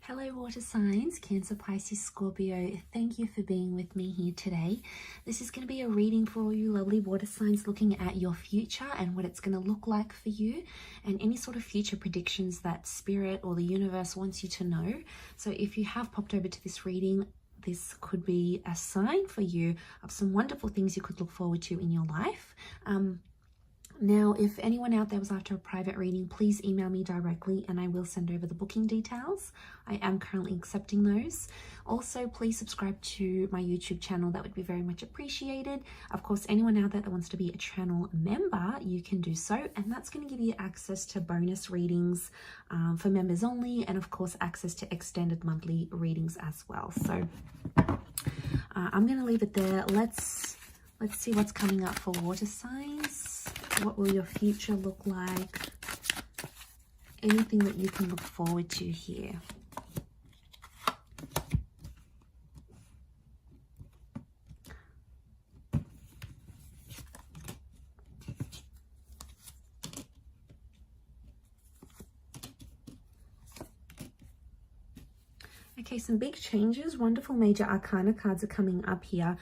Hello water signs, Cancer, Pisces, Scorpio. Thank you for being with me here today. This is going to be a reading for all you lovely water signs, looking at your future and what it's going to look like for you and any sort of future predictions that spirit or the universe wants you to know. So if you have popped over to this reading, this could be a sign for you of some wonderful things you could look forward to in your life. Now, if anyone out there was after a private reading, please email me directly and I will send over the booking details. I am currently accepting those. Also, please subscribe to my YouTube channel. That would be very much appreciated. Of course, anyone out there that wants to be a channel member, you can do so. And that's going to give you access to bonus readings for members only. And of course, access to extended monthly readings as well. So I'm going to leave it there. Let's see what's coming up for water signs. What will your future look like? Anything that you can look forward to here. Okay, some big changes. Wonderful major arcana cards are coming up here.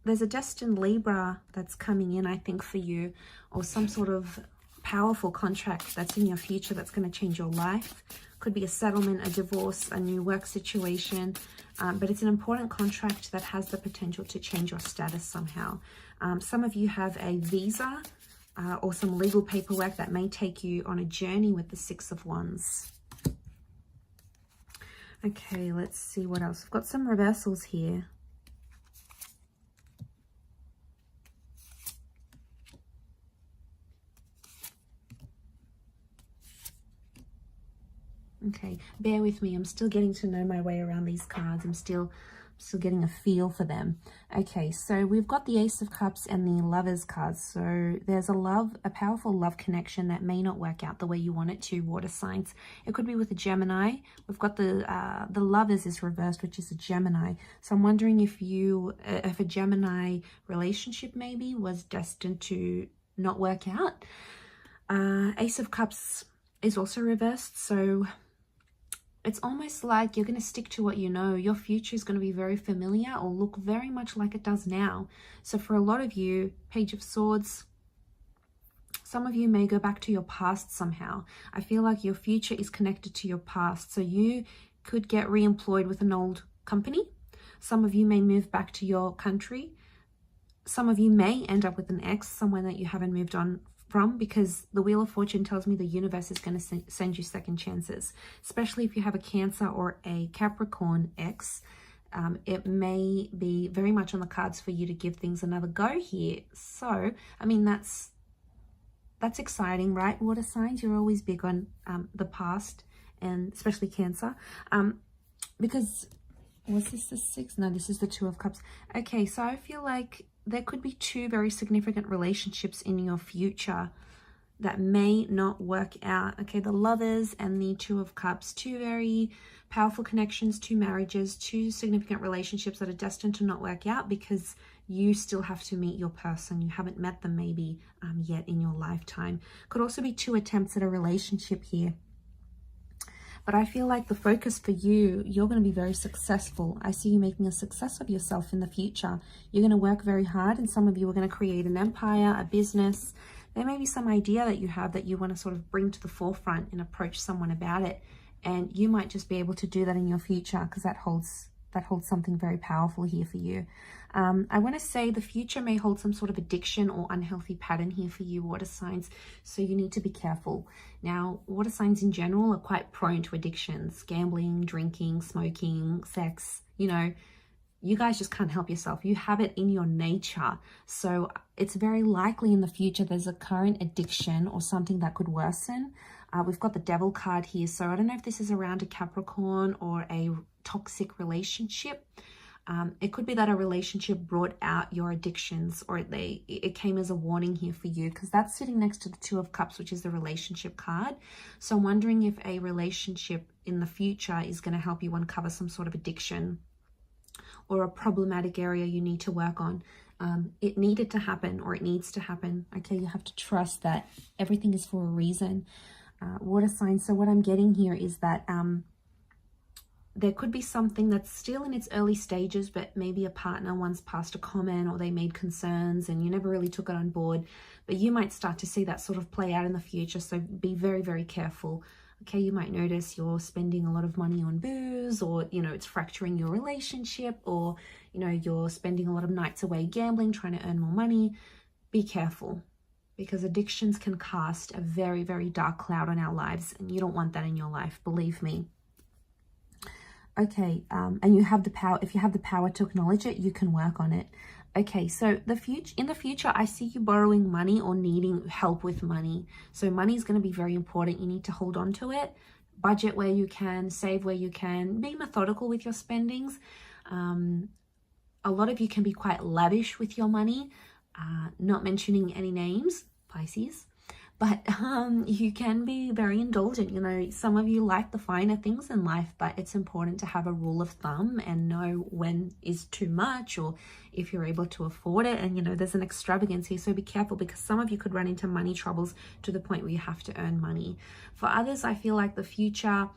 There's a destined Libra that's coming in, I think, for you, or some sort of powerful contract that's in your future that's going to change your life. Could be a settlement, a divorce, a new work situation, but it's an important contract that has the potential to change your status somehow. Some of you have a visa or some legal paperwork that may take you on a journey with the Six of Wands. Okay, let's see what else. We've got some reversals here. Okay, bear with me. I'm still getting to know my way around these cards. I'm still getting a feel for them. Okay, so we've got the Ace of Cups and the Lovers cards. So there's a powerful love connection that may not work out the way you want it to, water signs. It could be with a Gemini. We've got the Lovers is reversed, which is a Gemini. So I'm wondering if a Gemini relationship maybe was destined to not work out. Ace of Cups is also reversed. So it's almost like you're going to stick to what you know. Your future is going to be very familiar or look very much like it does now. So for a lot of you, Page of Swords, some of you may go back to your past somehow. I feel like your future is connected to your past. So you could get re-employed with an old company. Some of you may move back to your country. Some of you may end up with an ex, someone that you haven't moved on from, because the Wheel of Fortune tells me the universe is going to send you second chances, especially if you have a Cancer or a Capricorn ex. It may be very much on the cards for you to give things another go here. So, I mean, that's exciting, right? Water signs, you're always big on the past, and especially Cancer, because was this the Six? No, this is the Two of Cups. Okay, so I feel like there could be two very significant relationships in your future that may not work out. Okay, the Lovers and the Two of Cups, two very powerful connections, two marriages, two significant relationships that are destined to not work out because you still have to meet your person. You haven't met them maybe yet in your lifetime. Could also be two attempts at a relationship here. But I feel like the focus for you, you're going to be very successful. I see you making a success of yourself in the future. You're going to work very hard, and some of you are going to create an empire, a business. There may be some idea that you have that you want to sort of bring to the forefront and approach someone about it. And you might just be able to do that in your future because that holds something very powerful here for you. I want to say the future may hold some sort of addiction or unhealthy pattern here for you, water signs, so you need to be careful. Now, water signs in general are quite prone to addictions: gambling, drinking, smoking, sex. You know, you guys just can't help yourself. You have it in your nature. So it's very likely in the future there's a current addiction or something that could worsen. We've got the Devil card here. So I don't know if this is around a Capricorn or a toxic relationship. It could be that a relationship brought out your addictions, or it came as a warning here for you, because that's sitting next to the Two of Cups, which is the relationship card. So I'm wondering if a relationship in the future is going to help you uncover some sort of addiction or a problematic area you need to work on. It needed to happen, or it needs to happen. Okay, you have to trust that everything is for a reason. Water signs. So what I'm getting here is that there could be something that's still in its early stages, but maybe a partner once passed a comment or they made concerns and you never really took it on board. But you might start to see that sort of play out in the future. So be very, very careful. Okay, you might notice you're spending a lot of money on booze, or, you know, it's fracturing your relationship, or, you know, you're spending a lot of nights away gambling, trying to earn more money. Be careful, because addictions can cast a very, very dark cloud on our lives, and you don't want that in your life, believe me. Okay, and you have the power. If you have the power to acknowledge it, you can work on it. Okay, so in the future, I see you borrowing money or needing help with money. So money is going to be very important. You need to hold on to it. Budget where you can, save where you can, be methodical with your spendings. A lot of you can be quite lavish with your money, not mentioning any names, Pisces. But you can be very indulgent. You know, some of you like the finer things in life, but it's important to have a rule of thumb and know when is too much, or if you're able to afford it. And, you know, there's an extravagance here. So be careful, because some of you could run into money troubles to the point where you have to earn money. For others, I feel like the future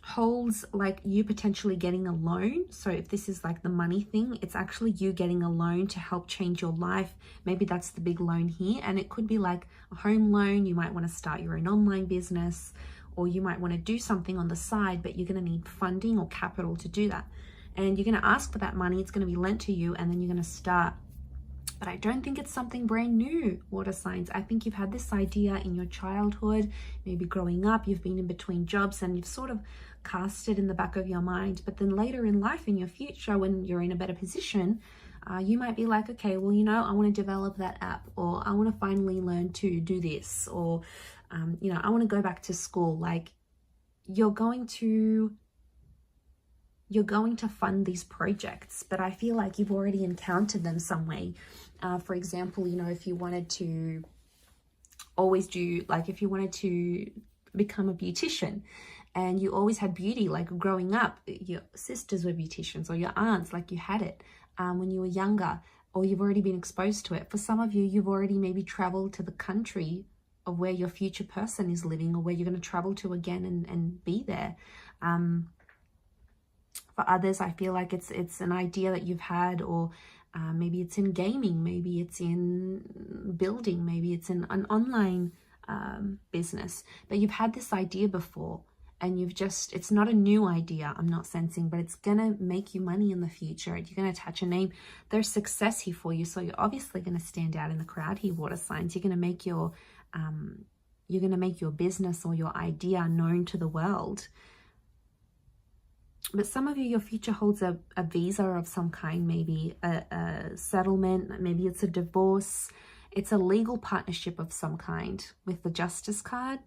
holds like you potentially getting a loan. So if this is like the money thing, it's actually you getting a loan to help change your life. Maybe that's the big loan here, and it could be like a home loan. You might want to start your own online business, or you might want to do something on the side, but you're going to need funding or capital to do that, and you're going to ask for that money. It's going to be lent to you, and then you're going to start. But I don't think it's something brand new, water signs. I think you've had this idea in your childhood, maybe growing up, you've been in between jobs, and you've sort of cast it in the back of your mind. But then later in life, in your future, when you're in a better position, you might be like, okay, well, you know, I want to develop that app, or I want to finally learn to do this, or, you know, I want to go back to school. Like, you're going to fund these projects, but I feel like you've already encountered them some way. For example, you know, if you wanted to if you wanted to become a beautician, and you always had beauty, like growing up, your sisters were beauticians, or your aunts, like you had it when you were younger, or you've already been exposed to it. For some of you, you've already maybe traveled to the country of where your future person is living, or where you're going to travel to again and be there. For others, I feel like it's an idea that you've had, or maybe it's in gaming, maybe it's in building, maybe it's in an online business, but you've had this idea before, and it's not a new idea, I'm not sensing, but it's gonna make you money in the future. You're gonna attach a name. There's success here for you, so you're obviously gonna stand out in the crowd here, water signs. You're gonna make your business or your idea known to the world. But some of you, your future holds a visa of some kind, maybe a settlement, maybe it's a divorce, it's a legal partnership of some kind with the Justice card.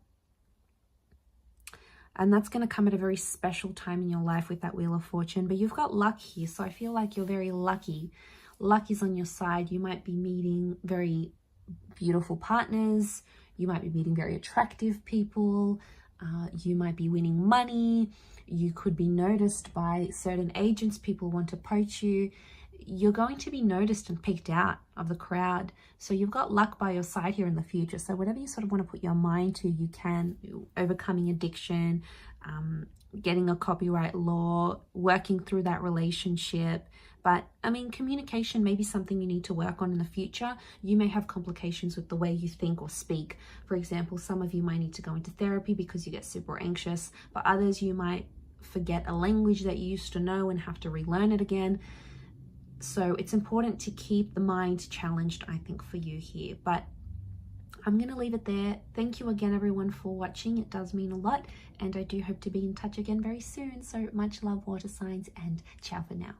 And that's going to come at a very special time in your life with that Wheel of Fortune. But you've got luck here, so I feel like you're very lucky. Luck is on your side. You might be meeting very beautiful partners. You might be meeting very attractive people. You might be winning money. You could be noticed by certain agents. People want to poach you. You're going to be noticed and picked out of the crowd. So you've got luck by your side here in the future. So whatever you sort of want to put your mind to, you can. Overcoming addiction, getting a copyright law, working through that relationship. But I mean, communication may be something you need to work on in the future. You may have complications with the way you think or speak. For example, some of you might need to go into therapy because you get super anxious. But others, you might forget a language that you used to know and have to relearn it again. So it's important to keep the mind challenged, I think, for you here. But I'm going to leave it there. Thank you again, everyone, for watching. It does mean a lot. And I do hope to be in touch again very soon. So much love, water signs, and ciao for now.